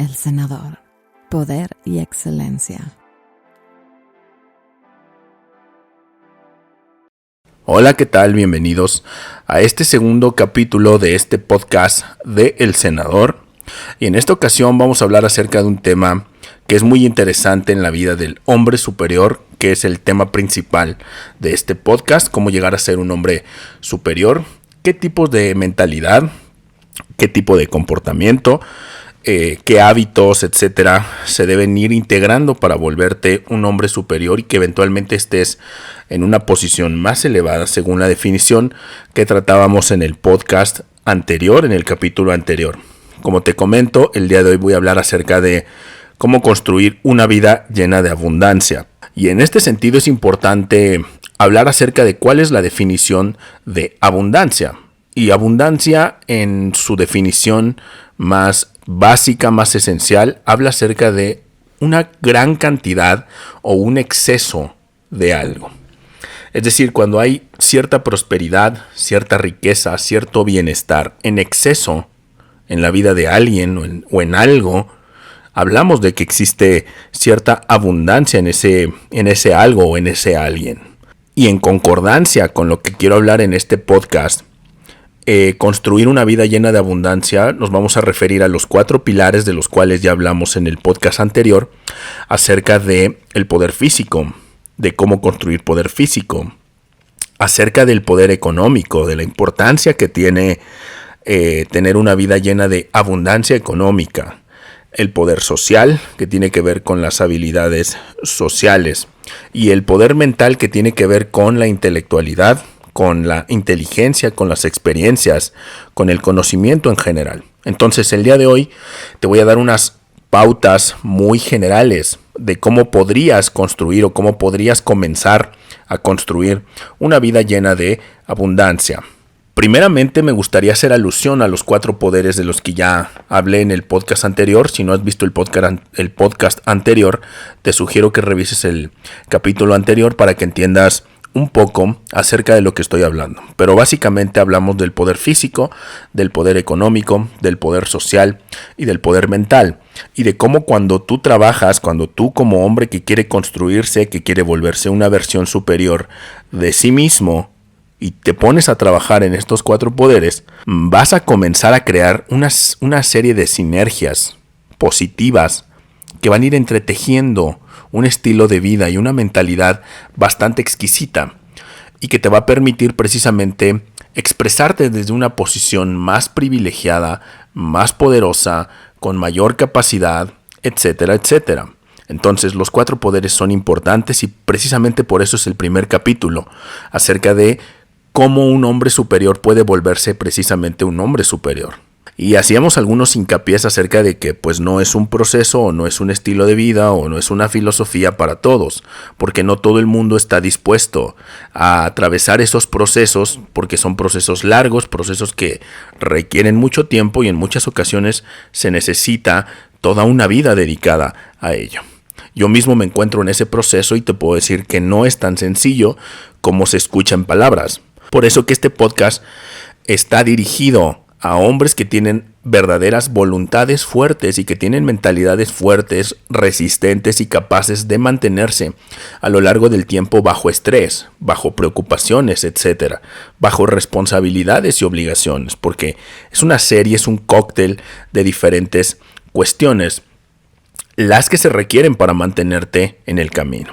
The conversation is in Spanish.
El Senador. Poder y excelencia. Hola, ¿qué tal? Bienvenidos a este segundo capítulo de este podcast de El Senador. Y en esta ocasión vamos a hablar acerca de un tema que es muy interesante en la vida del hombre superior, que es el tema principal de este podcast: cómo llegar a ser un hombre superior, qué tipos de mentalidad, qué tipo de comportamiento, qué hábitos, etcétera, se deben ir integrando para volverte un hombre superior y que eventualmente estés en una posición más elevada según la definición que tratábamos en el podcast anterior, en el capítulo anterior. Como te comento, el día de hoy voy a hablar acerca de cómo construir una vida llena de abundancia. Y en este sentido es importante hablar acerca de cuál es la definición de abundancia. Y abundancia, en su definición más básica, más esencial, habla acerca de una gran cantidad o un exceso de algo. Es decir, cuando hay cierta prosperidad, cierta riqueza, cierto bienestar en exceso en la vida de alguien o en algo, hablamos de que existe cierta abundancia en ese algo o en ese alguien. Y en concordancia con lo que quiero hablar en este podcast, construir una vida llena de abundancia, nos vamos a referir a los 4 pilares de los cuales ya hablamos en el podcast anterior, acerca de el poder físico, de cómo construir poder físico, acerca del poder económico, de la importancia que tiene tener una vida llena de abundancia económica, el poder social, que tiene que ver con las habilidades sociales, y el poder mental, que tiene que ver con la intelectualidad, con la inteligencia, con las experiencias, con el conocimiento en general. Entonces, el día de hoy te voy a dar unas pautas muy generales de cómo podrías construir o cómo podrías comenzar a construir una vida llena de abundancia. Primeramente, me gustaría hacer alusión a los 4 poderes de los que ya hablé en el podcast anterior. Si no has visto el podcast anterior, te sugiero que revises el capítulo anterior para que entiendas un poco acerca de lo que estoy hablando. Pero básicamente hablamos del poder físico, del poder económico, del poder social y del poder mental. Y de cómo cuando tú trabajas, cuando tú como hombre que quiere construirse, que quiere volverse una versión superior de sí mismo, y te pones a trabajar en estos 4 poderes, vas a comenzar a crear una serie de sinergias positivas que van a ir entretejiendo un estilo de vida y una mentalidad bastante exquisita, y que te va a permitir precisamente expresarte desde una posición más privilegiada, más poderosa, con mayor capacidad, etcétera, etcétera. Entonces, los 4 poderes son importantes y precisamente por eso es el primer capítulo, acerca de cómo un hombre superior puede volverse precisamente un hombre superior. Y hacíamos algunos hincapiés acerca de que pues no es un proceso o no es un estilo de vida o no es una filosofía para todos, porque no todo el mundo está dispuesto a atravesar esos procesos, porque son procesos largos, procesos que requieren mucho tiempo y en muchas ocasiones se necesita toda una vida dedicada a ello. Yo mismo me encuentro en ese proceso y te puedo decir que no es tan sencillo como se escucha en palabras. Por eso que este podcast está dirigido a hombres que tienen verdaderas voluntades fuertes y que tienen mentalidades fuertes, resistentes y capaces de mantenerse a lo largo del tiempo bajo estrés, bajo preocupaciones, etcétera, bajo responsabilidades y obligaciones, porque es una serie, es un cóctel de diferentes cuestiones las que se requieren para mantenerte en el camino.